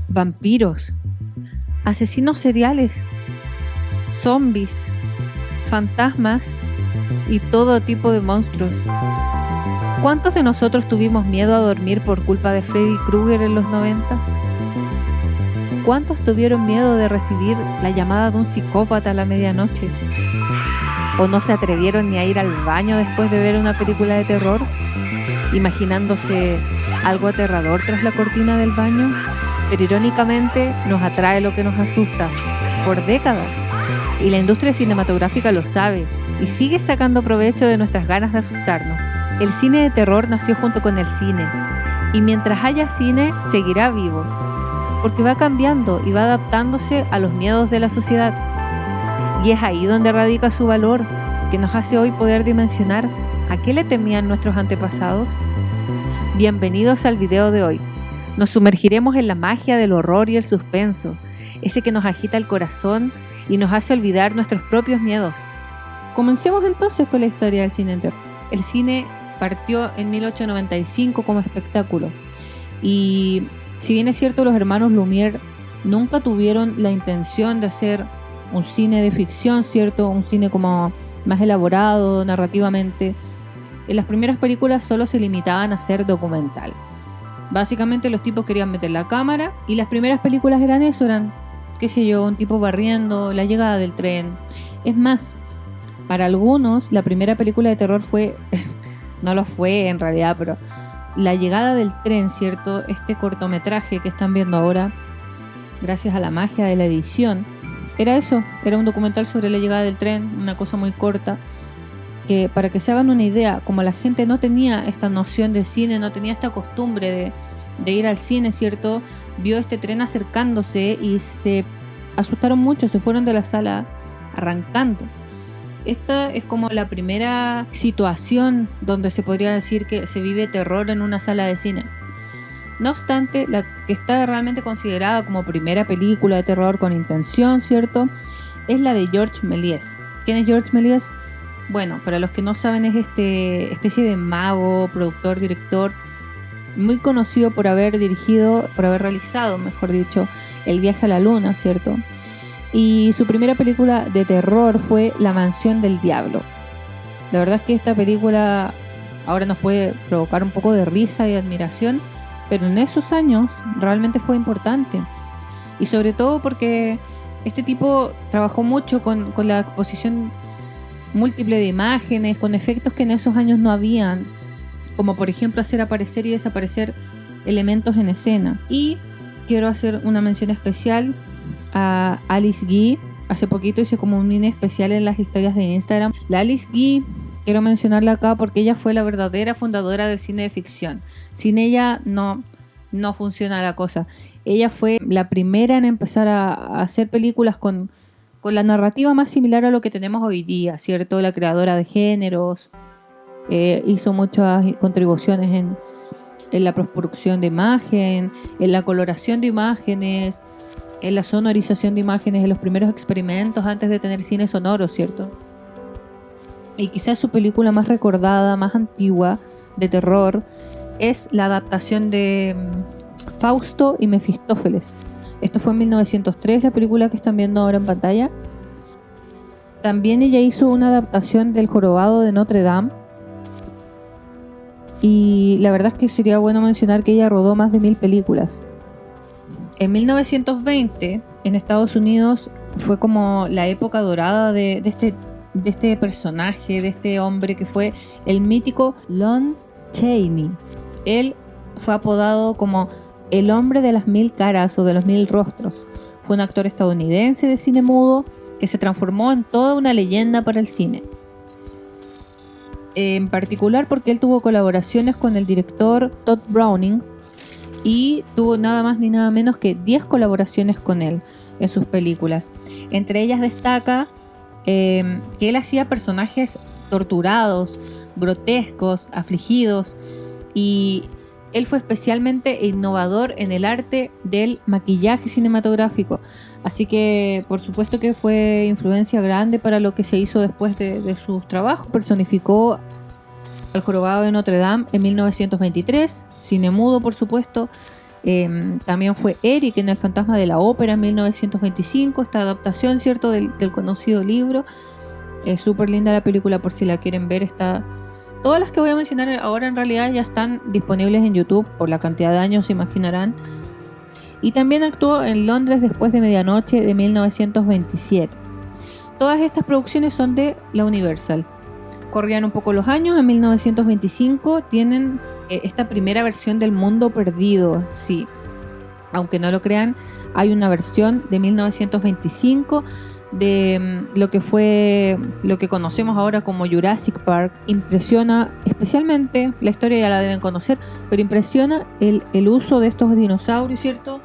Vampiros, asesinos seriales, zombies, fantasmas y todo tipo de monstruos. ¿Cuántos de nosotros tuvimos miedo a dormir por culpa de Freddy Krueger en los 90? ¿Cuántos tuvieron miedo de recibir la llamada de un psicópata a la medianoche? ¿O no se atrevieron ni a ir al baño después de ver una película de terror, imaginándose algo aterrador tras la cortina del baño? Pero irónicamente nos atrae lo que nos asusta por décadas, y la industria cinematográfica lo sabe y sigue sacando provecho de nuestras ganas de asustarnos. El cine de terror nació junto con el cine, y mientras haya cine seguirá vivo, porque va cambiando y va adaptándose a los miedos de la sociedad, y es ahí donde radica su valor, que nos hace hoy poder dimensionar a qué le temían nuestros antepasados. Bienvenidos al video de hoy. Nos sumergiremos en la magia del horror y el suspenso, ese que nos agita el corazón y nos hace olvidar nuestros propios miedos. Comencemos entonces con la historia del cine de terror. El cine partió en 1895 como espectáculo, y si bien es cierto, los hermanos Lumière nunca tuvieron la intención de hacer un cine de ficción, ¿cierto? Un cine como más elaborado narrativamente. En las primeras películas solo se limitaban a ser documental. Básicamente los tipos querían meter la cámara y las primeras películas eran eso, eran, qué sé yo, un tipo barriendo, la llegada del tren. Es más, para algunos la primera película de terror fue, no lo fue en realidad, pero la llegada del tren, ¿cierto? Este cortometraje que están viendo ahora, gracias a la magia de la edición, era eso, era un documental sobre la llegada del tren, una cosa muy corta, que para que se hagan una idea, como la gente no tenía esta noción de cine, no tenía esta costumbre de ir al cine, ¿cierto? Vio este tren acercándose y se asustaron mucho, se fueron de la sala arrancando. Esta es como la primera situación donde se podría decir que se vive terror en una sala de cine. No obstante, la que está realmente considerada como primera película de terror con intención, ¿cierto?, es la de Georges Méliès. ¿Quién es Georges Méliès? Bueno, para los que no saben, es este especie de mago, productor, director, muy conocido por haber realizado, mejor dicho, El viaje a la luna, ¿cierto? Y su primera película de terror fue La mansión del diablo. La verdad es que esta película ahora nos puede provocar un poco de risa y admiración, pero en esos años realmente fue importante. Y sobre todo porque este tipo trabajó mucho con la exposición múltiple de imágenes, con efectos que en esos años no habían, como por ejemplo hacer aparecer y desaparecer elementos en escena. Y quiero hacer una mención especial a Alice Guy. Hace poquito hice como un mini especial en las historias de Instagram. La Alice Guy, quiero mencionarla acá porque ella fue la verdadera fundadora del cine de ficción. Sin ella no funciona la cosa. Ella fue la primera en empezar a hacer películas con la narrativa más similar a lo que tenemos hoy día, ¿cierto? La creadora de géneros, hizo muchas contribuciones en la postproducción de imagen, en la coloración de imágenes, en la sonorización de imágenes, en los primeros experimentos antes de tener cine sonoro, ¿cierto? Y quizás su película más recordada, más antigua, de terror, es la adaptación de Fausto y Mefistófeles. Esto fue en 1903, la película que están viendo ahora en pantalla. También ella hizo una adaptación del Jorobado de Notre Dame. Y la verdad es que sería bueno mencionar que ella rodó más de 1000 películas. En 1920, en Estados Unidos, fue como la época dorada de este personaje, de este hombre que fue el mítico Lon Chaney. Él fue apodado como el hombre de las 1000 caras o de los 1000 rostros. Fue un actor estadounidense de cine mudo que se transformó en toda una leyenda para el cine. En particular porque él tuvo colaboraciones con el director Todd Browning y tuvo nada más ni nada menos que 10 colaboraciones con él en sus películas. Entre ellas destaca que él hacía personajes torturados, grotescos, afligidos, y él fue especialmente innovador en el arte del maquillaje cinematográfico. Así que por supuesto que fue influencia grande para lo que se hizo después de sus trabajos. Personificó El jorobado de Notre Dame en 1923, cine mudo por supuesto. También fue Eric en El fantasma de la ópera en 1925, esta adaptación, ¿cierto?, del conocido libro. Es súper linda la película, por si la quieren ver. Todas las que voy a mencionar ahora en realidad ya están disponibles en YouTube, por la cantidad de años se imaginarán. Y también actuó en Londres después de medianoche de 1927. Todas estas producciones son de la Universal. Corrían un poco los años. En 1925 tienen esta primera versión del Mundo Perdido. Sí, aunque no lo crean, hay una versión de 1925 de lo que conocemos ahora como Jurassic Park. Impresiona especialmente, la historia ya la deben conocer, pero impresiona el uso de estos dinosaurios, ¿cierto?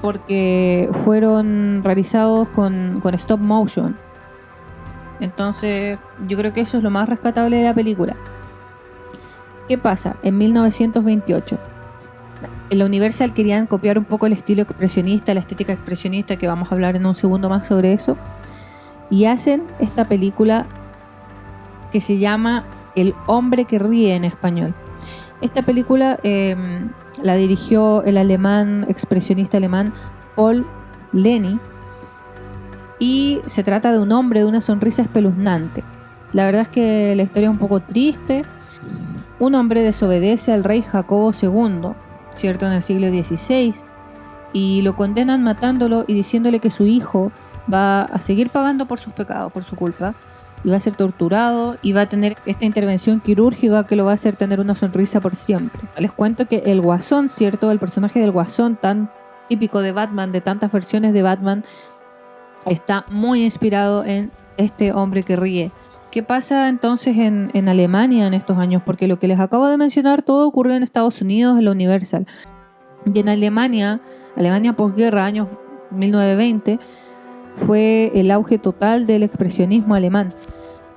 Porque fueron realizados con stop motion. Entonces yo creo que eso es lo más rescatable de la película. ¿Qué pasa? En 1928 en la Universal querían copiar un poco el estilo expresionista, la estética expresionista, que vamos a hablar en un segundo más sobre eso, y hacen esta película que se llama El hombre que ríe en español. Esta película la dirigió el expresionista alemán Paul Leni, y se trata de un hombre de una sonrisa espeluznante. La verdad es que la historia es un poco triste. Un hombre desobedece al rey Jacobo II, ¿cierto?, en el siglo XVI, y lo condenan matándolo y diciéndole que su hijo va a seguir pagando por sus pecados, por su culpa, y va a ser torturado y va a tener esta intervención quirúrgica que lo va a hacer tener una sonrisa por siempre. Les cuento que el Guasón, ¿cierto?, el personaje del Guasón tan típico de Batman, de tantas versiones de Batman, está muy inspirado en este hombre que ríe. ¿Qué pasa entonces en Alemania en estos años? Porque lo que les acabo de mencionar todo ocurrió en Estados Unidos, en la Universal. Y en Alemania posguerra, años 1920, fue el auge total del expresionismo alemán.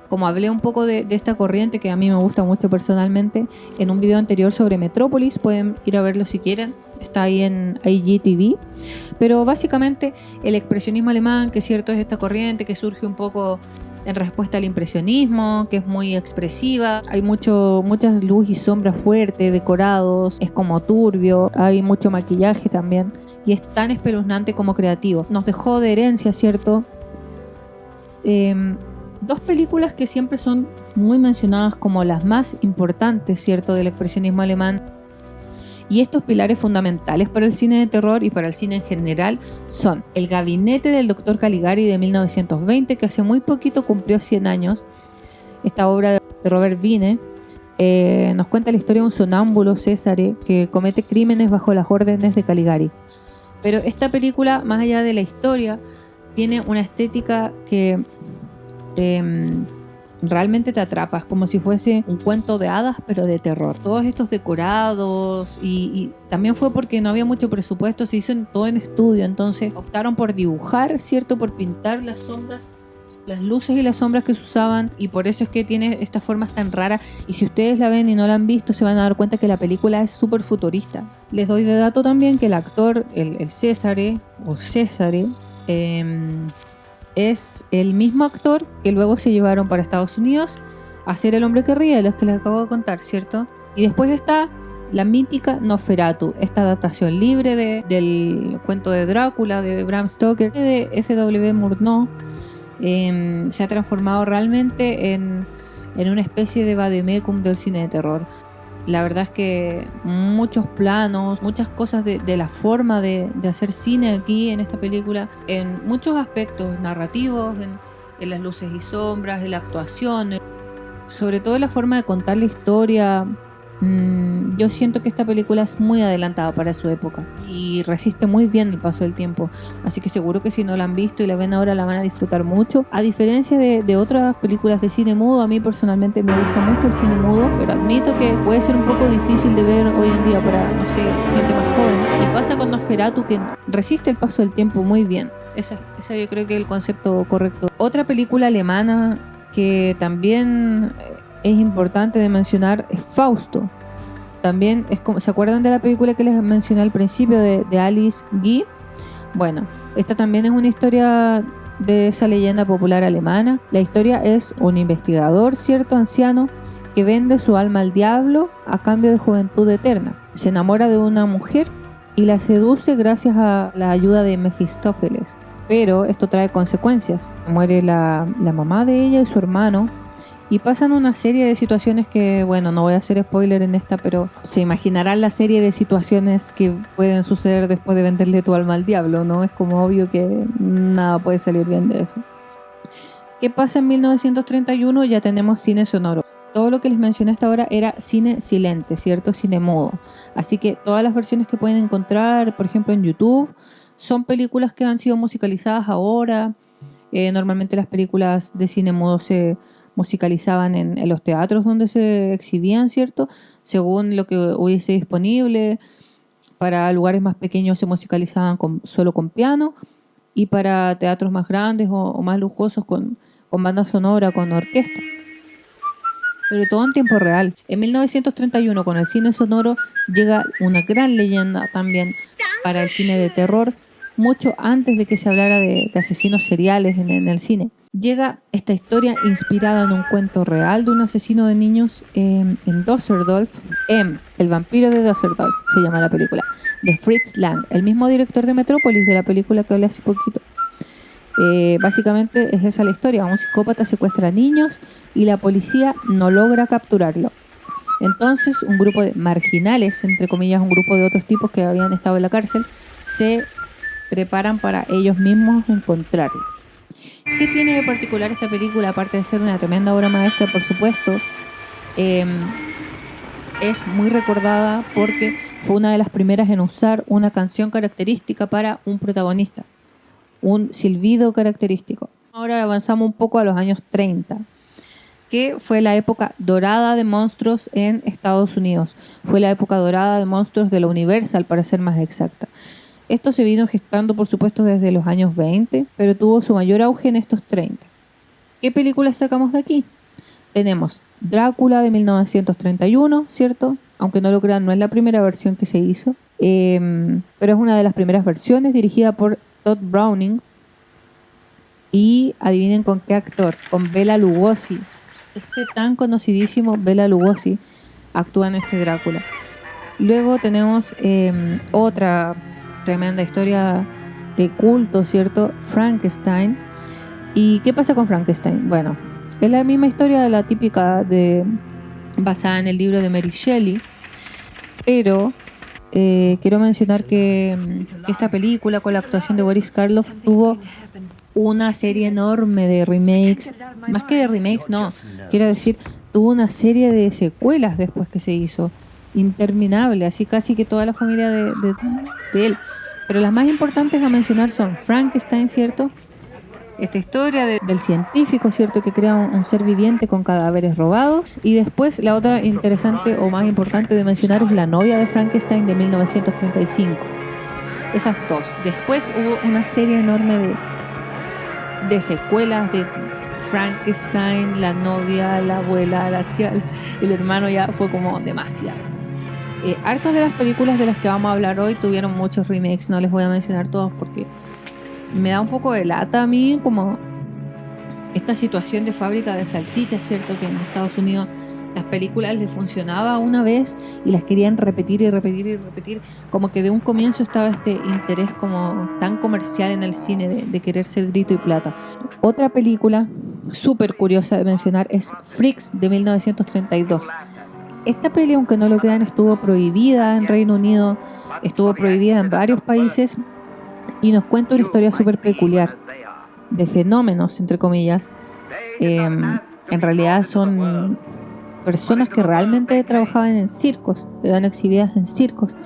Como hablé un poco de esta corriente que a mí me gusta mucho personalmente en un video anterior sobre Metrópolis, pueden ir a verlo si quieren, está ahí en IGTV. Pero básicamente el expresionismo alemán, que es cierto, es esta corriente que surge un poco en respuesta al impresionismo, que es muy expresiva. Hay mucha luz y sombra fuerte, decorados, es como turbio, hay mucho maquillaje también, y es tan espeluznante como creativo. Nos dejó de herencia, ¿cierto?, dos películas que siempre son muy mencionadas como las más importantes, ¿cierto?, del expresionismo alemán. Y estos pilares fundamentales para el cine de terror y para el cine en general son El gabinete del Dr. Caligari de 1920, que hace muy poquito cumplió 100 años. Esta obra de Robert Wiene nos cuenta la historia de un sonámbulo, Césare, que comete crímenes bajo las órdenes de Caligari. Pero esta película, más allá de la historia, tiene una estética que realmente te atrapas, como si fuese un cuento de hadas, pero de terror. Todos estos decorados, y también fue porque no había mucho presupuesto, se hizo todo en estudio, entonces optaron por dibujar, ¿cierto?, por pintar las sombras, las luces y las sombras que se usaban, y por eso es que tiene estas formas tan raras. Y si ustedes la ven y no la han visto, se van a dar cuenta que la película es súper futurista. Les doy de dato también que el actor, el Césare, es el mismo actor que luego se llevaron para Estados Unidos a ser El hombre que ríe, de los que les acabo de contar, ¿cierto? Y después está la mítica Nosferatu, esta adaptación libre del cuento de Drácula de Bram Stoker, de F.W. Murnau. Se ha transformado realmente en una especie de vademecum del cine de terror. La verdad es que muchos planos, muchas cosas de la forma de hacer cine aquí en esta película, en muchos aspectos narrativos, en las luces y sombras, en la actuación, sobre todo en la forma de contar la historia. Yo siento que esta película es muy adelantada para su época y resiste muy bien el paso del tiempo, así que seguro que si no la han visto y la ven ahora la van a disfrutar mucho. A diferencia de otras películas de cine mudo, a mí personalmente me gusta mucho el cine mudo, pero admito que puede ser un poco difícil de ver hoy en día para, no sé, gente más joven. Y pasa con Nosferatu, que resiste el paso del tiempo muy bien. Esa yo creo que es el concepto correcto. Otra película alemana que también es importante de mencionar es Fausto. También es como, ¿se acuerdan de la película que les mencioné al principio de Alice Guy? Bueno, esta también es una historia de esa leyenda popular alemana. La historia es un investigador, cierto, anciano, que vende su alma al diablo a cambio de juventud eterna. Se enamora de una mujer y la seduce gracias a la ayuda de Mefistófeles. Pero esto trae consecuencias. Muere la mamá de ella y su hermano. Y pasan una serie de situaciones que, bueno, no voy a hacer spoiler en esta, pero se imaginarán la serie de situaciones que pueden suceder después de venderle tu alma al diablo, ¿no? Es como obvio que nada puede salir bien de eso. ¿Qué pasa en 1931? Ya tenemos cine sonoro. Todo lo que les mencioné hasta ahora era cine silente, ¿cierto? Cine mudo. Así que todas las versiones que pueden encontrar, por ejemplo, en YouTube, son películas que han sido musicalizadas ahora. Normalmente las películas de cine mudo se musicalizaban en los teatros donde se exhibían, ¿cierto? Según lo que hubiese disponible. Para lugares más pequeños se musicalizaban solo con piano, y para teatros más grandes o más lujosos con banda sonora, con orquesta. Pero todo en tiempo real. En 1931, con el cine sonoro, llega una gran leyenda también para el cine de terror, mucho antes de que se hablara de asesinos seriales en el cine. Llega esta historia inspirada en un cuento real de un asesino de niños en Düsseldorf. El vampiro de Düsseldorf se llama la película, de Fritz Lang, el mismo director de Metrópolis, de la película que hablé hace poquito. Básicamente es esa la historia. Un psicópata secuestra a niños y la policía no logra capturarlo. Entonces un grupo de marginales, entre comillas, un grupo de otros tipos que habían estado en la cárcel, se preparan para ellos mismos encontrarlo. ¿Qué tiene de particular esta película? Aparte de ser una tremenda obra maestra, por supuesto, es muy recordada porque fue una de las primeras en usar una canción característica para un protagonista, un silbido característico. Ahora avanzamos un poco a los años 30, que fue la época dorada de monstruos en Estados Unidos. Fue la época dorada de monstruos de la Universal, para ser más exacta. Esto se vino gestando, por supuesto, desde los años 20, pero tuvo su mayor auge en estos 30. ¿Qué películas sacamos de aquí? Tenemos Drácula de 1931, ¿cierto? Aunque no lo crean, no es la primera versión que se hizo, pero es una de las primeras versiones, dirigida por Todd Browning. Y adivinen con qué actor, con Bela Lugosi. Este tan conocidísimo Bela Lugosi actúa en este Drácula. Luego tenemos otra tremenda historia de culto, ¿cierto? Frankenstein. ¿Y qué pasa con Frankenstein? Bueno, es la misma historia de la típica basada en el libro de Mary Shelley, pero quiero mencionar que esta película, con la actuación de Boris Karloff, tuvo una serie enorme de remakes. Más que de remakes, no, quiero decir, tuvo una serie de secuelas después que se hizo, interminable, así casi que toda la familia de él. Pero las más importantes a mencionar son Frankenstein, ¿cierto? Esta historia del científico, ¿cierto?, que crea un ser viviente con cadáveres robados. Y después la otra interesante o más importante de mencionar es La novia de Frankenstein de 1935. Esas dos. Después hubo una serie enorme de secuelas de Frankenstein, la novia, la abuela, la tía, el hermano, ya fue como demasiado. Hartas de las películas de las que vamos a hablar hoy tuvieron muchos remakes, no les voy a mencionar todos porque me da un poco de lata a mí, como esta situación de fábrica de salchichas, ¿cierto? Que en Estados Unidos las películas les funcionaba una vez y las querían repetir y repetir y repetir, como que de un comienzo estaba este interés como tan comercial en el cine de querer ser grito y plata. Otra película súper curiosa de mencionar es Freaks de 1932. Esta peli, aunque no lo crean, estuvo prohibida en Reino Unido, estuvo prohibida en varios países, y nos cuenta una historia súper peculiar de fenómenos, entre comillas. En realidad son personas que realmente trabajaban en circos, eran exhibidas en circos.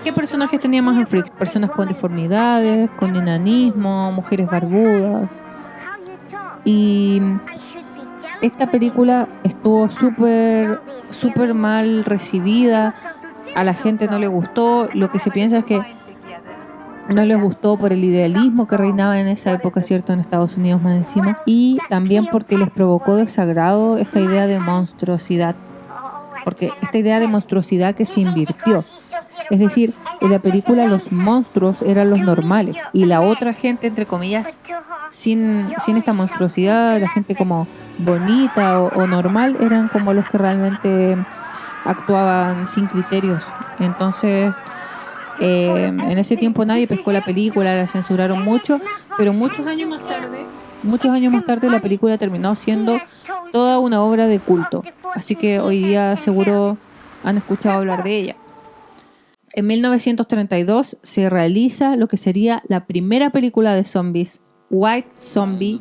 ¿Qué personajes teníamos en Freaks? Personas con deformidades, con enanismo, mujeres barbudas. Y esta película estuvo súper mal recibida, a la gente no le gustó. Lo que se piensa es que no les gustó por el idealismo que reinaba en esa época, ¿cierto?, en Estados Unidos más encima, y también porque les provocó desagrado esta idea de monstruosidad, porque esta idea de monstruosidad que se invirtió. Es decir, en la película los monstruos eran los normales y la otra gente, entre comillas, sin esta monstruosidad, la gente como bonita o normal eran como los que realmente actuaban sin criterios. Entonces, en ese tiempo nadie pescó la película, la censuraron mucho, pero muchos años más tarde la película terminó siendo toda una obra de culto. Así que hoy día seguro han escuchado hablar de ella. En 1932 se realiza lo que sería la primera película de zombies, White Zombie,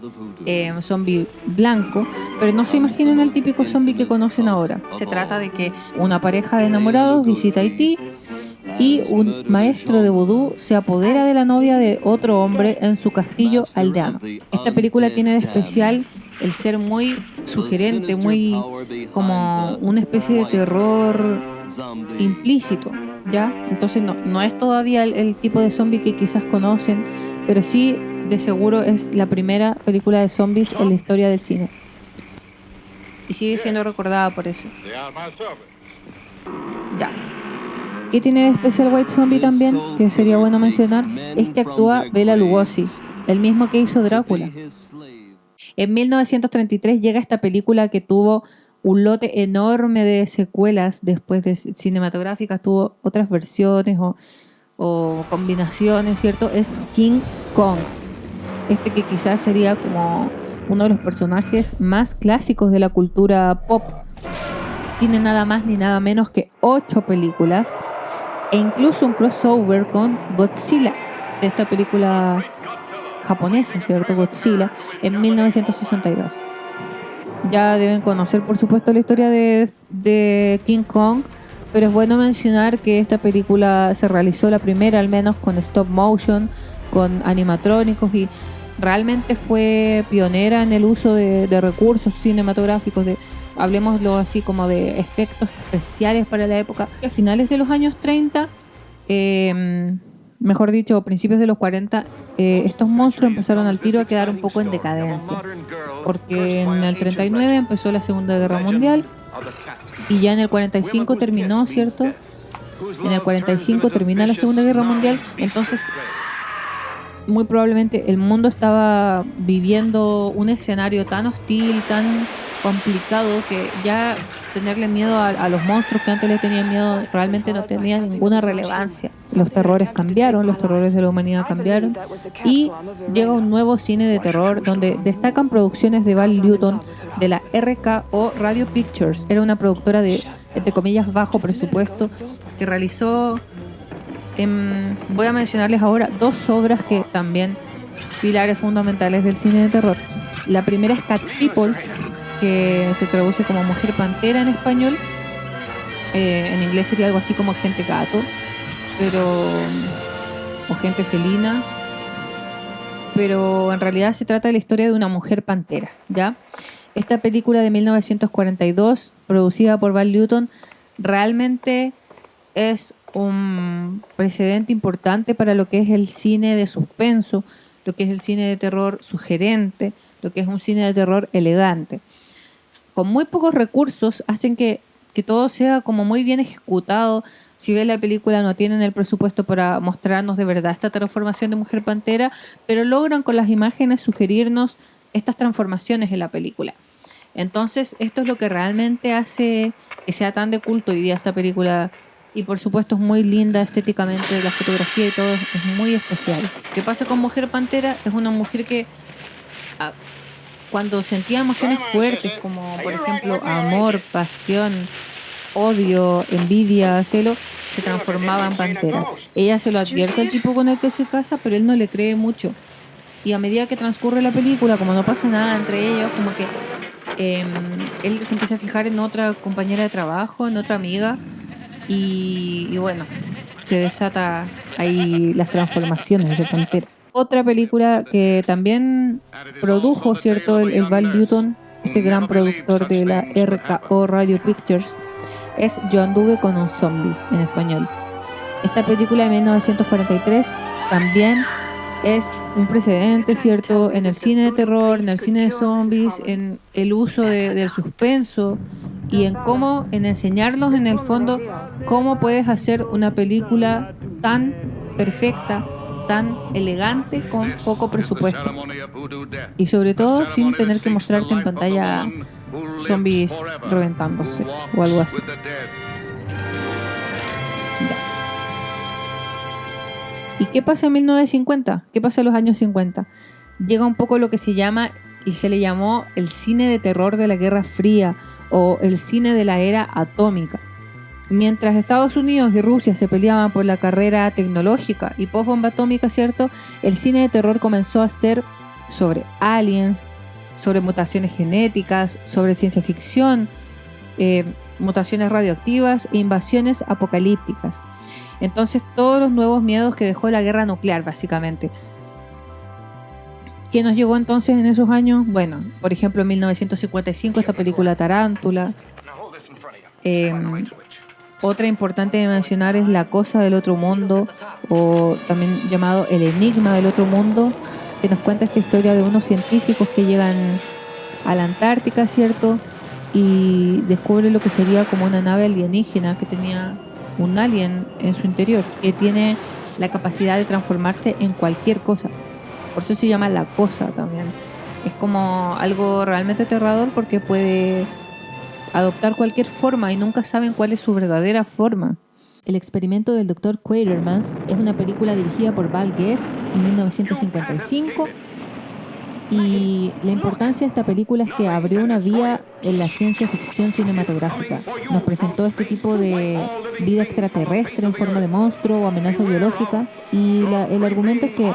zombie blanco, pero no se imaginen el típico zombie que conocen ahora. Se trata de que una pareja de enamorados visita Haití y un maestro de vudú se apodera de la novia de otro hombre en su castillo aldeano. Esta película tiene de especial el ser muy sugerente, muy como una especie de terror implícito, ¿ya? Entonces no es todavía el tipo de zombie que quizás conocen, pero sí de seguro es la primera película de zombies en la historia del cine. Y sigue siendo recordada por eso. Ya. ¿Qué tiene de especial White Zombie también? Que sería bueno mencionar, es que actúa Bela Lugosi, el mismo que hizo Drácula. En 1933 llega esta película que tuvo un lote enorme de secuelas después de cinematográficas, tuvo otras versiones o combinaciones, ¿cierto? Es King Kong. Este que quizás sería como uno de los personajes más clásicos de la cultura pop. Tiene nada más ni nada menos que 8 películas e incluso un crossover con Godzilla, de esta película japonesa, ¿cierto? Godzilla, en 1962. Ya deben conocer, por supuesto, la historia de King Kong, pero es bueno mencionar que esta película se realizó la primera, al menos con stop motion, con animatrónicos, y realmente fue pionera en el uso de recursos cinematográficos, hablemoslo así como de efectos especiales para la época. A finales de los años 30, mejor dicho, principios de los 40, estos monstruos empezaron al tiro a quedar un poco en decadencia, porque en el 39 empezó la Segunda Guerra Mundial y ya en el 45 terminó, ¿cierto? En el 45 termina la Segunda Guerra Mundial, entonces muy probablemente el mundo estaba viviendo un escenario tan hostil, tan complicado, que ya tenerle miedo a los monstruos que antes le tenían miedo realmente no tenía ninguna relevancia. Los terrores cambiaron, los terrores de la humanidad cambiaron, y llega un nuevo cine de terror donde destacan producciones de Val Lewton de la RKO Radio Pictures. Era una productora de, entre comillas, bajo presupuesto, que realizó, voy a mencionarles ahora 2 obras que también pilares fundamentales del cine de terror. La primera es Cat People, que se traduce como Mujer Pantera en español. En inglés sería algo así como Gente Gato, o Gente Felina, pero en realidad se trata de la historia de una mujer pantera, ¿ya? Esta película de 1942, producida por Val Lewton, realmente es un precedente importante para lo que es el cine de suspenso, lo que es el cine de terror sugerente, lo que es un cine de terror elegante. Con muy pocos recursos hacen que todo sea como muy bien ejecutado. Si ves la película, no tienen el presupuesto para mostrarnos de verdad esta transformación de Mujer Pantera, pero logran con las imágenes sugerirnos estas transformaciones en la película. Entonces, esto es lo que realmente hace que sea tan de culto hoy día esta película. Y por supuesto es muy linda estéticamente, la fotografía y todo es muy especial. ¿Qué pasa con Mujer Pantera? Es una mujer que cuando sentía emociones fuertes como por ejemplo amor, pasión, odio, envidia, celo, se transformaba en pantera. Ella se lo advierte al tipo con el que se casa, pero él no le cree mucho. Y a medida que transcurre la película, como no pasa nada entre ellos, como que él se empieza a fijar en otra compañera de trabajo, en otra amiga, y bueno, se desata ahí las transformaciones de pantera. Otra película que también produjo, ¿cierto?, el Val Lewton, este gran productor de la RKO Radio Pictures, es Yo anduve con un zombie, en español. Esta película de 1943 también es un precedente, ¿cierto?, en el cine de terror, en el cine de zombies, en el uso del suspenso y en enseñarnos en el fondo cómo puedes hacer una película tan perfecta, tan elegante con poco presupuesto. Y sobre todo sin tener que mostrarte en pantalla zombies reventándose o algo así. ¿Y qué pasa en 1950? ¿Qué pasa en los años 50? Llega un poco lo que se llama y se le llamó el cine de terror de la Guerra Fría o el cine de la era atómica. Mientras Estados Unidos y Rusia se peleaban por la carrera tecnológica y post-bomba atómica, ¿cierto? El cine de terror comenzó a ser sobre aliens, sobre mutaciones genéticas, sobre ciencia ficción, mutaciones radioactivas e invasiones apocalípticas. Entonces, todos los nuevos miedos que dejó la guerra nuclear, básicamente. ¿Qué nos llegó entonces en esos años? Bueno, por ejemplo, en 1955 esta película Tarántula. Otra importante de mencionar es La cosa del otro mundo, o también llamado El enigma del otro mundo, que nos cuenta esta historia de unos científicos que llegan a la Antártica, ¿cierto? Y descubren lo que sería como una nave alienígena que tenía un alien en su interior, que tiene la capacidad de transformarse en cualquier cosa. Por eso se llama La cosa también. Es como algo realmente aterrador porque puede adoptar cualquier forma y nunca saben cuál es su verdadera forma. El experimento del Dr. Quatermass es una película dirigida por Val Guest en 1955 y la importancia de esta película es que abrió una vía en la ciencia ficción cinematográfica. Nos presentó este tipo de vida extraterrestre en forma de monstruo o amenaza biológica y el argumento es que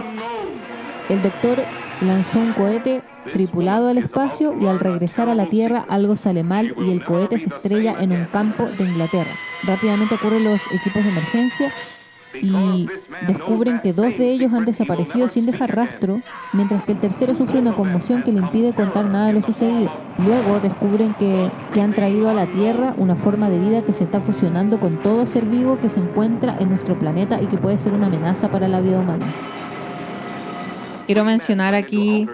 el doctor lanzó un cohete tripulado al espacio y al regresar a la Tierra algo sale mal y el cohete se estrella en un campo de Inglaterra. Rápidamente ocurren los equipos de emergencia y descubren que 2 de ellos han desaparecido sin dejar rastro, mientras que el tercero sufre una conmoción que le impide contar nada de lo sucedido. Luego descubren que han traído a la Tierra una forma de vida que se está fusionando con todo ser vivo que se encuentra en nuestro planeta y que puede ser una amenaza para la vida humana. Quiero mencionar aquí,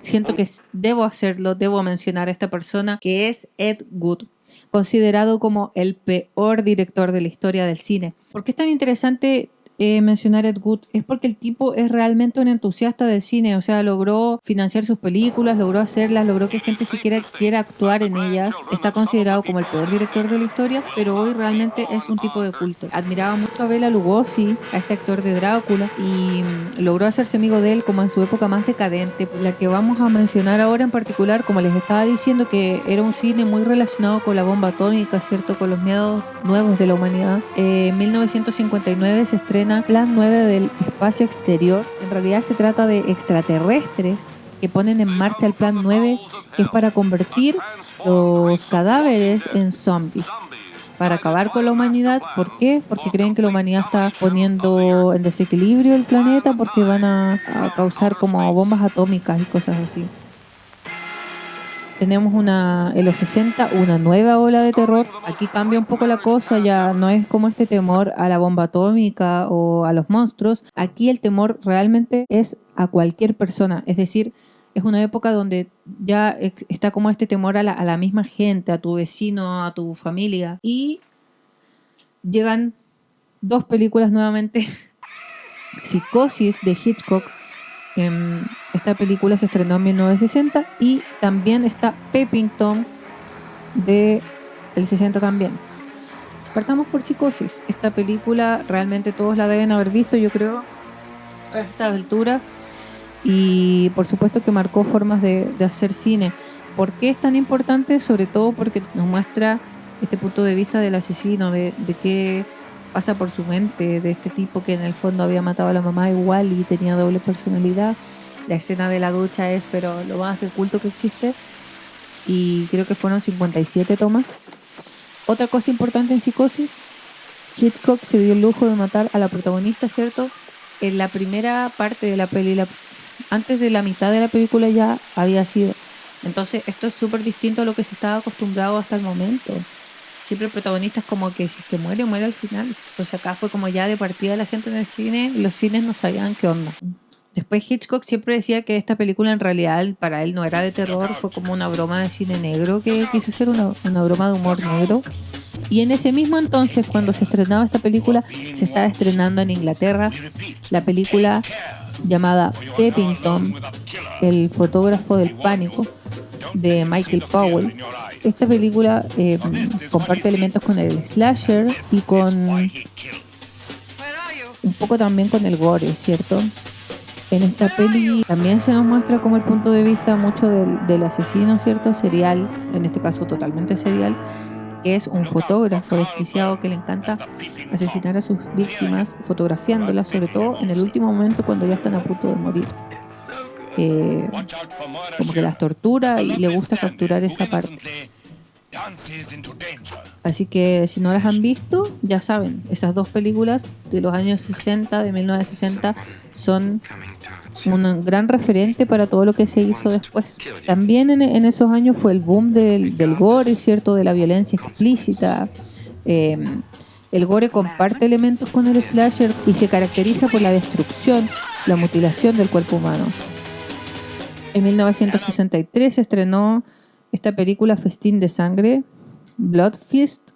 siento que debo hacerlo, debo mencionar a esta persona que es Ed Wood, considerado como el peor director de la historia del cine. ¿Por qué es tan interesante mencionar a Ed Wood? Es porque el tipo es realmente un entusiasta del cine, o sea, logró financiar sus películas, logró hacerlas, logró que gente siquiera quiera actuar en ellas. Está considerado como el peor director de la historia, pero hoy realmente es un tipo de culto. Admiraba mucho a Bela Lugosi, a este actor de Drácula, y logró hacerse amigo de él como en su época más decadente. La que vamos a mencionar ahora en particular, como les estaba diciendo, que era un cine muy relacionado con la bomba atómica, ¿cierto? Con los miedos nuevos de la humanidad. En 1959 se estrena Plan 9 del espacio exterior. En realidad se trata de extraterrestres que ponen en marcha el Plan 9, que es para convertir los cadáveres en zombies, para acabar con la humanidad. ¿Por qué? Porque creen que la humanidad está poniendo en desequilibrio el planeta porque van a causar como bombas atómicas y cosas así. Tenemos en los 60 una nueva ola de terror. Aquí cambia un poco la cosa, ya no es como este temor a la bomba atómica o a los monstruos. Aquí el temor realmente es a cualquier persona, es decir, es una época donde ya está como este temor a la misma gente, a tu vecino, a tu familia. Y llegan 2 películas nuevamente. Psicosis de Hitchcock. Esta película se estrenó en 1960 y también está Peeping Tom del 60 también. Partamos por Psicosis. Esta película realmente todos la deben haber visto, yo creo, a esta altura, y por supuesto que marcó formas de hacer cine. ¿Por qué es tan importante? Sobre todo porque nos muestra este punto de vista del asesino, de qué pasa por su mente, de este tipo que en el fondo había matado a la mamá igual y tenía doble personalidad. La escena de la ducha es pero lo más de culto que existe, y creo que fueron 57 tomas. Otra cosa importante en Psicosis, Hitchcock se dio el lujo de matar a la protagonista, ¿cierto? En la primera parte de la peli, antes de la mitad de la película ya había sido. Entonces esto es súper distinto a lo que se estaba acostumbrado hasta el momento. Siempre el protagonista es como que si es que muere al final. Entonces acá fue como ya de partida la gente en el cine, los cines no sabían qué onda. Después Hitchcock siempre decía que esta película en realidad para él no era de terror, fue como una broma de cine negro, que quiso ser una broma de humor negro. Y en ese mismo entonces, cuando se estrenaba esta película, se estaba estrenando en Inglaterra la película llamada Peppington, el fotógrafo del pánico, de Michael Powell. Esta película comparte elementos con el slasher y con un poco también con el gore, ¿cierto? En esta peli también se nos muestra como el punto de vista mucho del asesino, ¿cierto? Serial, en este caso totalmente serial, que es un fotógrafo desquiciado que le encanta asesinar a sus víctimas, fotografiándolas, sobre todo en el último momento cuando ya están a punto de morir. Como que las tortura y le gusta capturar esa parte. Así que si no las han visto, ya saben, esas dos películas de los años 60, de 1960, son un gran referente para todo lo que se hizo después. También en esos años fue el boom del gore, ¿cierto? De la violencia explícita. El gore comparte elementos con el slasher y se caracteriza por la destrucción, la mutilación del cuerpo humano. En 1963 se estrenó esta película Festín de Sangre, Blood Feast,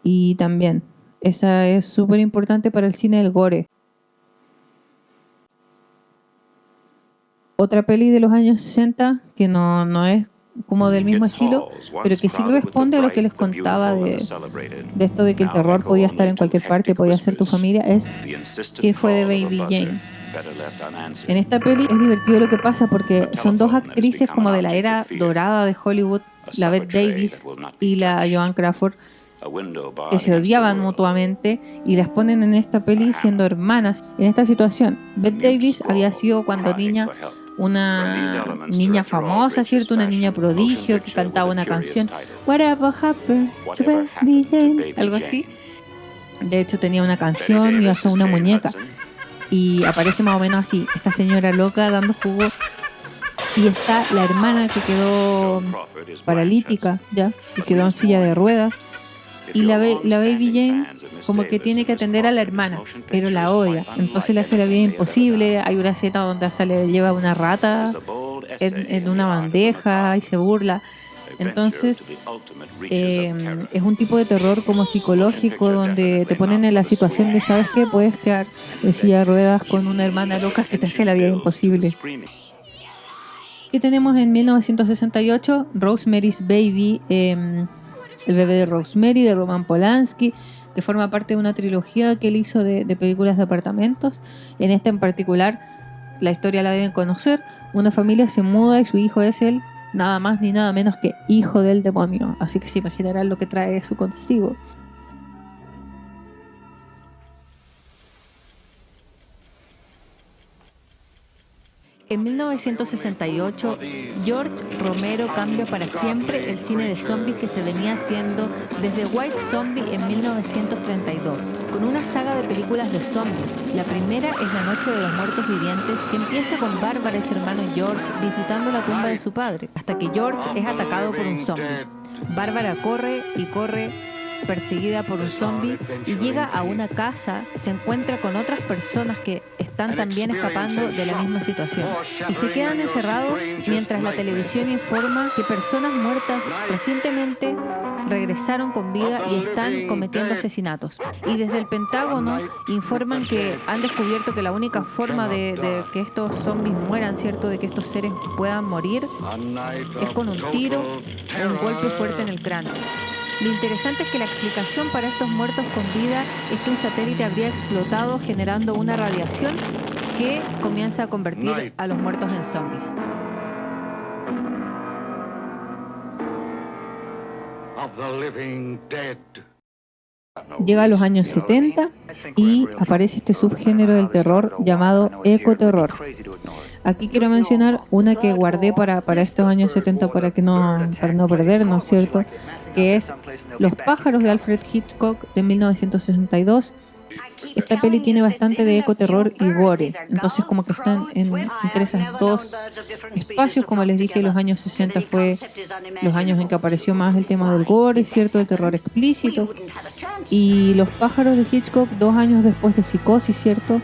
y también esa es súper importante para el cine del gore. Otra peli de los años 60 que no es como del mismo estilo, pero que sí responde a lo que les contaba de esto de que el terror podía estar en cualquier parte, podía ser tu familia, es ¿Qué fue de Baby Jane? En esta peli es divertido lo que pasa porque son dos actrices como de la era dorada de Hollywood, la Bette Davis y la Joan Crawford, que se odiaban mutuamente y las ponen en esta peli siendo hermanas. En esta situación, Bette Davis había sido cuando niña una niña famosa, ¿cierto? Una niña prodigio que cantaba una canción, Whatever Happened to Baby Jane, algo así. De hecho tenía una canción y hasta una muñeca. Y aparece más o menos así, esta señora loca dando jugo. Y está la hermana que quedó paralítica ya, y quedó en silla de ruedas. Y la Baby Jane como que tiene que atender a la hermana, pero la odia. Entonces le hace la vida imposible. Hay una escena donde hasta le lleva una rata en una bandeja y se burla. Entonces es un tipo de terror como psicológico donde te ponen en la situación de ¿sabes qué? Puedes quedar en silla de ruedas con una hermana loca que te hace la vida imposible. ¿Qué tenemos en 1968? Rosemary's Baby, el bebé de Rosemary, de Roman Polanski, que forma parte de una trilogía que él hizo de películas de apartamentos. En esta en particular, la historia la deben conocer. Una familia se muda y su hijo es el nada más ni nada menos que hijo del demonio. Así que se imaginarán lo que trae eso consigo. En 1968, George Romero cambia para siempre el cine de zombies que se venía haciendo desde White Zombie en 1932, con una saga de películas de zombies. La primera es La Noche de los Muertos Vivientes, que empieza con Bárbara y su hermano George visitando la tumba de su padre, hasta que George es atacado por un zombie. Bárbara corre y corre, perseguida por un zombie, y llega a una casa, se encuentra con otras personas que están también escapando de la misma situación y se quedan encerrados mientras la televisión informa que personas muertas recientemente regresaron con vida y están cometiendo asesinatos. Y desde el Pentágono informan que han descubierto que la única forma de que estos zombies mueran, ¿cierto? De que estos seres puedan morir es con un tiro o un golpe fuerte en el cráneo. Lo interesante es que la explicación para estos muertos con vida es que un satélite habría explotado generando una radiación que comienza a convertir a los muertos en zombies. Llega a los años 70 y aparece este subgénero del terror llamado ecoterror. Aquí quiero mencionar una que guardé para estos años 70 para no perdernos, ¿cierto? Que es Los pájaros de Alfred Hitchcock de 1962. Esta peli tiene bastante de ecoterror y gore, entonces como que están entre esas dos espacios. Como les dije, los años 60 fue los años en que apareció más el tema del gore, ¿cierto? El terror explícito. Y Los pájaros de Hitchcock 2 años después de Psicosis, ¿cierto?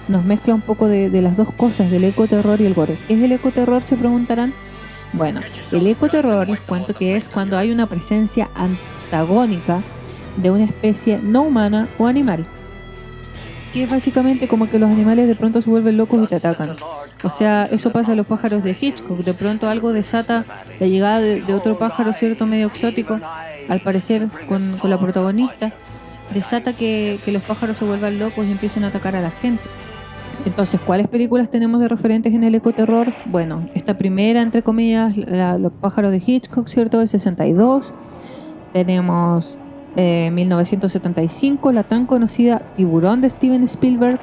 nos mezcla un poco de las dos cosas, del ecoterror y el gore. ¿Qué es el ecoterror?, se preguntarán. Bueno, el ecoterror les cuento que es cuando hay una presencia antagónica de una especie no humana o animal, que es básicamente como que los animales de pronto se vuelven locos y te atacan. O sea, eso pasa a los pájaros de Hitchcock. De pronto algo desata la llegada de otro pájaro, cierto, medio exótico, al parecer con la protagonista, desata que los pájaros se vuelvan locos y empiecen a atacar a la gente. Entonces, ¿cuáles películas tenemos de referentes en el ecoterror? Bueno, esta primera, entre comillas, Los pájaros de Hitchcock, ¿cierto?, del 62. Tenemos 1975, la tan conocida Tiburón de Steven Spielberg.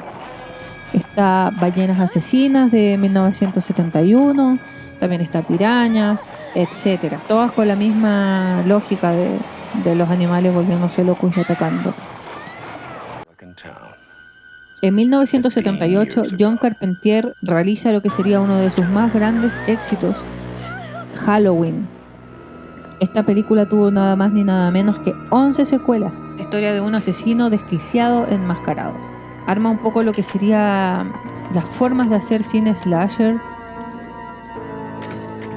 Está Ballenas Asesinas de 1971. También está Pirañas, etcétera. Todas con la misma lógica de los animales volviéndose locos y atacando. En 1978, John Carpentier realiza lo que sería uno de sus más grandes éxitos, Halloween. Esta película tuvo nada más ni nada menos que 11 secuelas. La historia de un asesino desquiciado enmascarado. Arma un poco lo que sería las formas de hacer cine slasher,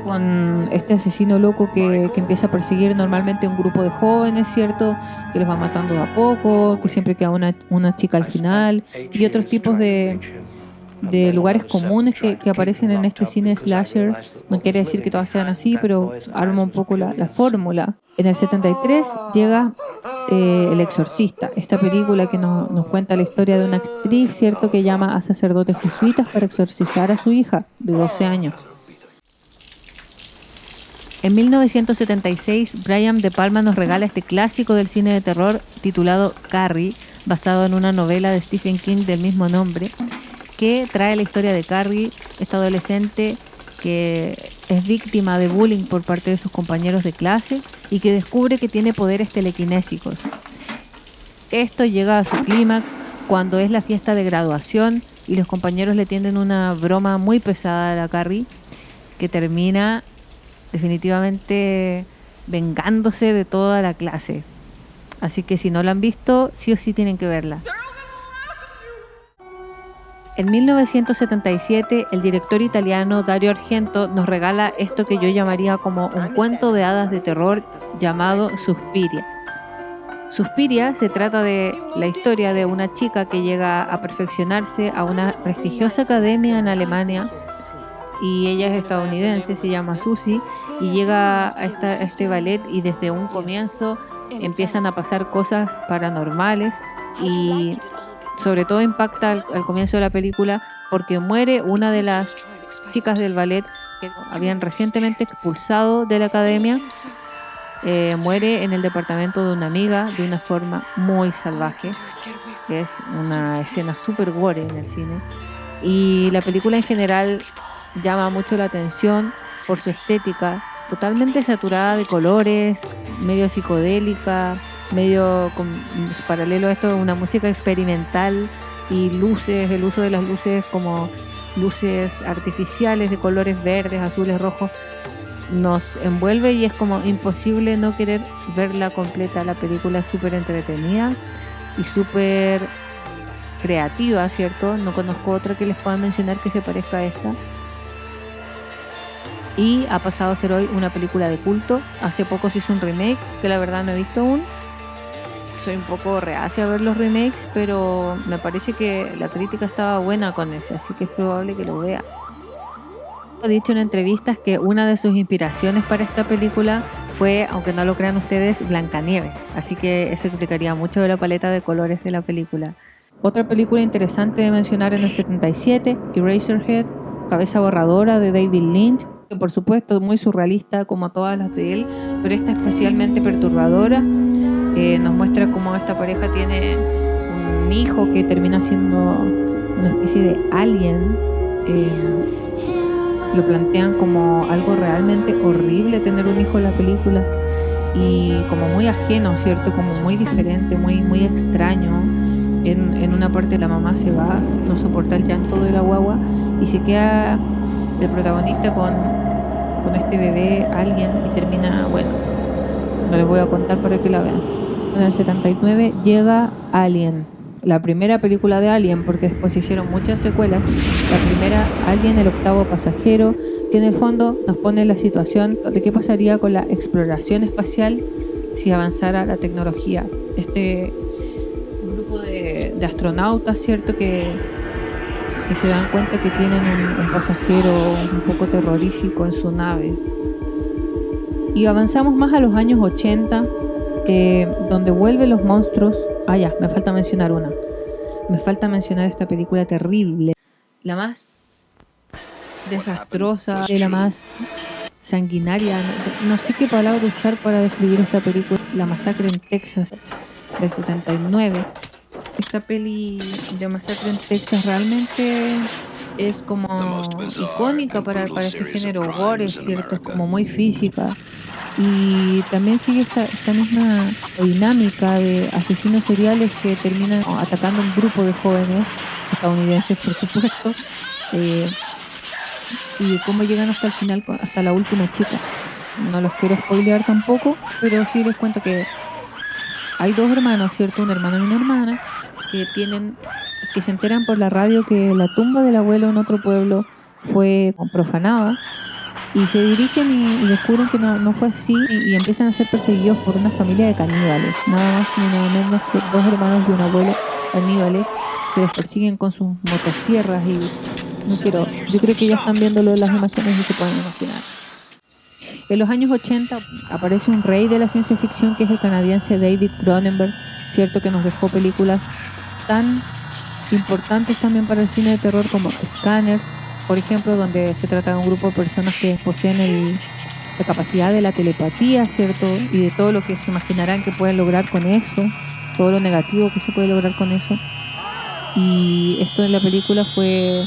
con este asesino loco que empieza a perseguir normalmente un grupo de jóvenes, ¿cierto?, que los va matando de a poco, que siempre queda una chica al final, y otros tipos de lugares comunes que aparecen en este cine slasher. No quiere decir que todas sean así, pero arma un poco la fórmula. En el 73 llega El Exorcista, esta película que nos cuenta la historia de una actriz, ¿cierto?, que llama a sacerdotes jesuitas para exorcizar a su hija de 12 años. En 1976, Brian De Palma nos regala este clásico del cine de terror titulado Carrie, basado en una novela de Stephen King del mismo nombre, que trae la historia de Carrie, esta adolescente que es víctima de bullying por parte de sus compañeros de clase y que descubre que tiene poderes telequinésicos. Esto llega a su clímax cuando es la fiesta de graduación y los compañeros le tienden una broma muy pesada a la Carrie, que termina definitivamente vengándose de toda la clase. Así que si no la han visto, sí o sí tienen que verla. En 1977, el director italiano Dario Argento nos regala esto que yo llamaría como un cuento de hadas de terror llamado Suspiria. Suspiria se trata de la historia de una chica que llega a perfeccionarse a una prestigiosa academia en Alemania, y ella es estadounidense, se llama Susie, y llega a este ballet, y desde un comienzo empiezan a pasar cosas paranormales, y sobre todo impacta al comienzo de la película porque muere una de las chicas del ballet que habían recientemente expulsado de la academia. Muere en el departamento de una amiga de una forma muy salvaje, que es una escena super gore en el cine, y la película en general llama mucho la atención por su estética totalmente saturada de colores, medio psicodélica, medio con paralelo a esto, una música experimental y luces, el uso de las luces como luces artificiales de colores verdes, azules, rojos, nos envuelve y es como imposible no querer verla completa. La película es súper entretenida y súper creativa, ¿cierto? No conozco otra que les pueda mencionar que se parezca a esta. Y ha pasado a ser hoy una película de culto. Hace poco se hizo un remake que la verdad no he visto aún. Soy un poco reacia a ver los remakes, pero me parece que la crítica estaba buena con ese, así que es probable que lo vea. Ha dicho en entrevistas que una de sus inspiraciones para esta película fue, aunque no lo crean ustedes, Blancanieves, así que eso explicaría mucho de la paleta de colores de la película. Otra película interesante de mencionar en el 77, Eraserhead, Cabeza borradora de David Lynch, que por supuesto muy surrealista como todas las de él, pero esta especialmente perturbadora. Nos muestra cómo esta pareja tiene un hijo que termina siendo una especie de alien. Lo plantean como algo realmente horrible tener un hijo en la película y como muy ajeno, ¿cierto? Como muy diferente, muy extraño. En una parte la mamá se va, no soporta el llanto de la guagua y se queda el protagonista con este bebé alien y termina, bueno, no les voy a contar para que la vean. En el 79 llega Alien, la primera película de Alien, porque después se hicieron muchas secuelas. La primera, Alien, el octavo pasajero, que en el fondo nos pone la situación de qué pasaría con la exploración espacial si avanzara la tecnología. Este grupo de astronautas, ¿cierto? Que se dan cuenta que tienen un pasajero un poco terrorífico en su nave. Y avanzamos más a los años 80, donde vuelven los monstruos. Me falta mencionar una. Me falta mencionar esta película terrible. La más desastrosa, la más sanguinaria. No sé qué palabra usar para describir esta película. La masacre en Texas, del 79. Esta peli de Masacre en Texas realmente es como icónica para este género gore, ¿cierto? Es como muy física. Y también sigue esta misma dinámica de asesinos seriales que terminan atacando a un grupo de jóvenes estadounidenses, por supuesto, y de cómo llegan hasta el final, hasta la última chica. No los quiero spoilear tampoco, pero sí les cuento que hay dos hermanos, ¿cierto? Un hermano y una hermana que se enteran por la radio que la tumba del abuelo en otro pueblo fue profanada, y se dirigen y descubren que no fue así, y empiezan a ser perseguidos por una familia de caníbales, nada más ni nada menos que dos hermanos y un abuelo caníbales que los persiguen con sus motosierras. Y yo creo que ya están viéndolo en las imágenes y se pueden imaginar. En los años 80 aparece un rey de la ciencia ficción, que es el canadiense David Cronenberg, cierto, que nos dejó películas tan importantes también para el cine de terror como Scanners, por ejemplo, donde se trata de un grupo de personas que poseen la capacidad de la telepatía, cierto, y de todo lo que se imaginarán que pueden lograr con eso, todo lo negativo que se puede lograr con eso. Y esto en la película fue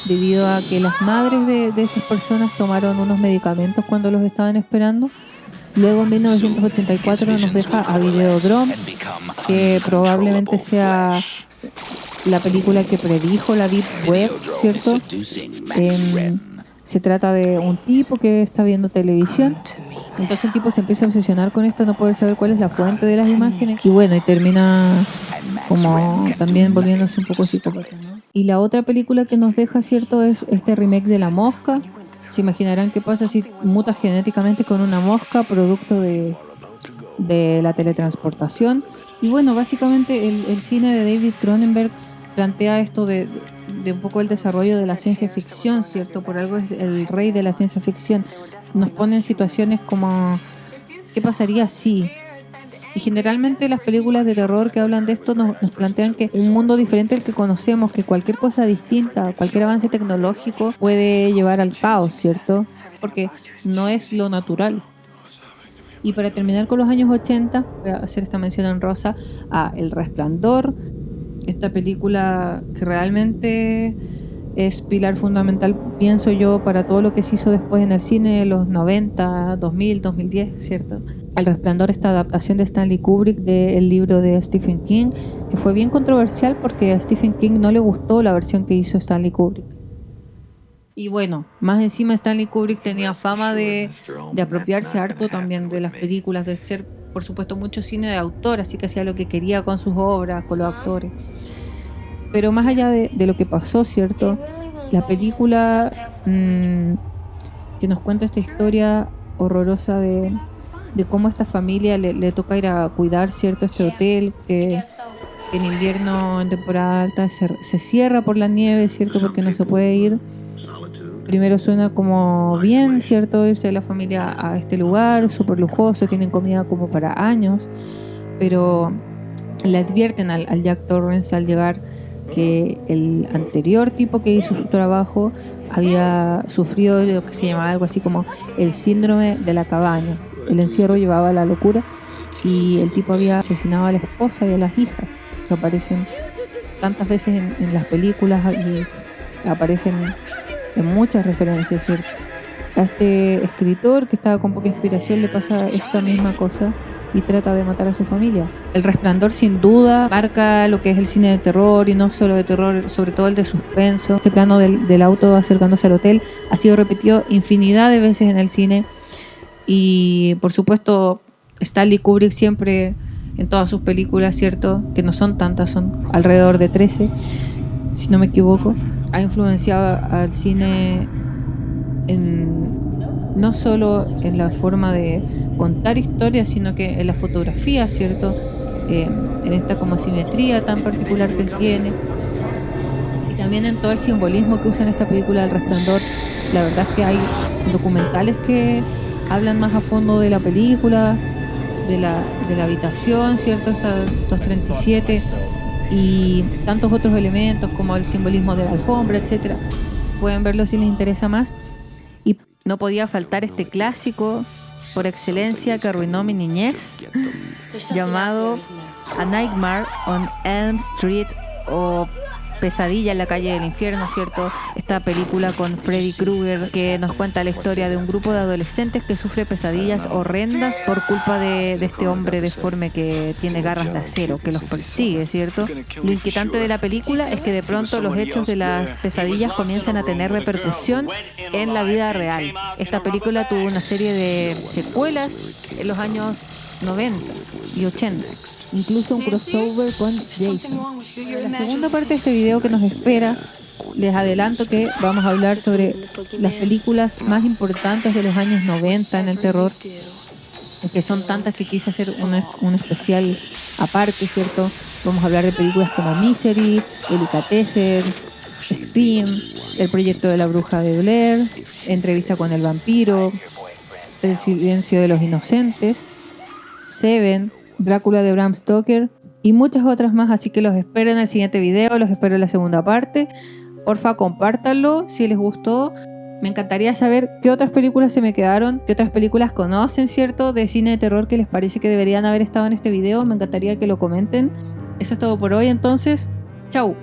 debido a que las madres de estas personas tomaron unos medicamentos cuando los estaban esperando. Luego en 1984 nos deja a Videodrome, que probablemente sea la película que predijo la Deep Web, ¿cierto? Se trata de un tipo que está viendo televisión. Entonces el tipo se empieza a obsesionar con esto, no poder saber cuál es la fuente de las imágenes. Y bueno, y termina como también volviéndose un poco psicópata, ¿no? Y la otra película que nos deja, ¿cierto?, es este remake de La Mosca. Se imaginarán qué pasa si mutas genéticamente con una mosca, producto de la teletransportación. Y bueno, básicamente el cine de David Cronenberg plantea esto de un poco el desarrollo de la ciencia ficción, ¿cierto? Por algo es el rey de la ciencia ficción. Nos pone en situaciones como ¿qué pasaría si? Y generalmente las películas de terror que hablan de esto nos plantean que un mundo diferente al que conocemos, que cualquier cosa distinta, cualquier avance tecnológico puede llevar al caos, ¿cierto? Porque no es lo natural. Y para terminar con los años 80, voy a hacer esta mención en rosa a El Resplandor, esta película que realmente es pilar fundamental, pienso yo, para todo lo que se hizo después en el cine de los 90, 2000, 2010, ¿cierto? El Resplandor, esta adaptación de Stanley Kubrick del libro de Stephen King, que fue bien controversial porque a Stephen King no le gustó la versión que hizo Stanley Kubrick. Y bueno, más encima Stanley Kubrick tenía fama de apropiarse harto también de las películas, de ser, por supuesto, mucho cine de autor, así que hacía lo que quería con sus obras, con los actores. Pero más allá de lo que pasó, ¿cierto? La película que nos cuenta esta historia horrorosa de cómo a esta familia le toca ir a cuidar, ¿cierto?, este hotel que en invierno, en temporada alta, se cierra por la nieve, ¿cierto?, porque no se puede ir. Primero suena como bien, ¿cierto?, irse de la familia a este lugar súper lujoso, tienen comida como para años, pero le advierten al Jack Torrance al llegar que el anterior tipo que hizo su trabajo había sufrido lo que se llamaba algo así como el síndrome de la cabaña. El encierro llevaba a la locura y el tipo había asesinado a la esposa y a las hijas, que aparecen tantas veces en las películas y aparecen en muchas referencias, ¿cierto? A este escritor que estaba con poca inspiración le pasa esta misma cosa y trata de matar a su familia. El Resplandor sin duda marca lo que es el cine de terror, y no solo de terror, sobre todo el de suspenso. Este plano del auto acercándose al hotel ha sido repetido infinidad de veces en el cine, y por supuesto Stanley Kubrick siempre en todas sus películas, ¿cierto? Que no son tantas, son alrededor de 13, si no me equivoco. Ha influenciado al cine no solo en la forma de contar historias, sino que en la fotografía, ¿cierto? En esta como simetría tan particular que él tiene. Y también en todo el simbolismo que usa en esta película El Resplandor. La verdad es que hay documentales que hablan más a fondo de la película, de la habitación, ¿cierto? Estos 37 y tantos otros elementos como el simbolismo de la alfombra, etcétera. Pueden verlo si les interesa más. Y no podía faltar este clásico por excelencia que arruinó mi niñez, llamado A Nightmare on Elm Street, o Pesadilla en la calle del infierno, ¿cierto? Esta película con Freddy Krueger que nos cuenta la historia de un grupo de adolescentes que sufre pesadillas horrendas por culpa de este hombre deforme que tiene garras de acero, que los persigue, ¿cierto? Lo inquietante de la película es que de pronto los hechos de las pesadillas comienzan a tener repercusión en la vida real. Esta película tuvo una serie de secuelas en los años 90 y 80, incluso un crossover con Jason. En la segunda parte de este video que nos espera, les adelanto que vamos a hablar sobre las películas más importantes de los años 90 en el terror, que son tantas que quise hacer un especial aparte, ¿cierto? Vamos a hablar de películas como Misery, Delicatessen, Scream, El proyecto de la bruja de Blair, Entrevista con el vampiro, El silencio de los inocentes, Seven, Drácula de Bram Stoker y muchas otras más, así que los espero en el siguiente video, los espero en la segunda parte. Porfa, compártanlo si les gustó. Me encantaría saber qué otras películas se me quedaron, qué otras películas conocen, ¿cierto? De cine de terror que les parece que deberían haber estado en este video. Me encantaría que lo comenten. Eso es todo por hoy, entonces. Chau.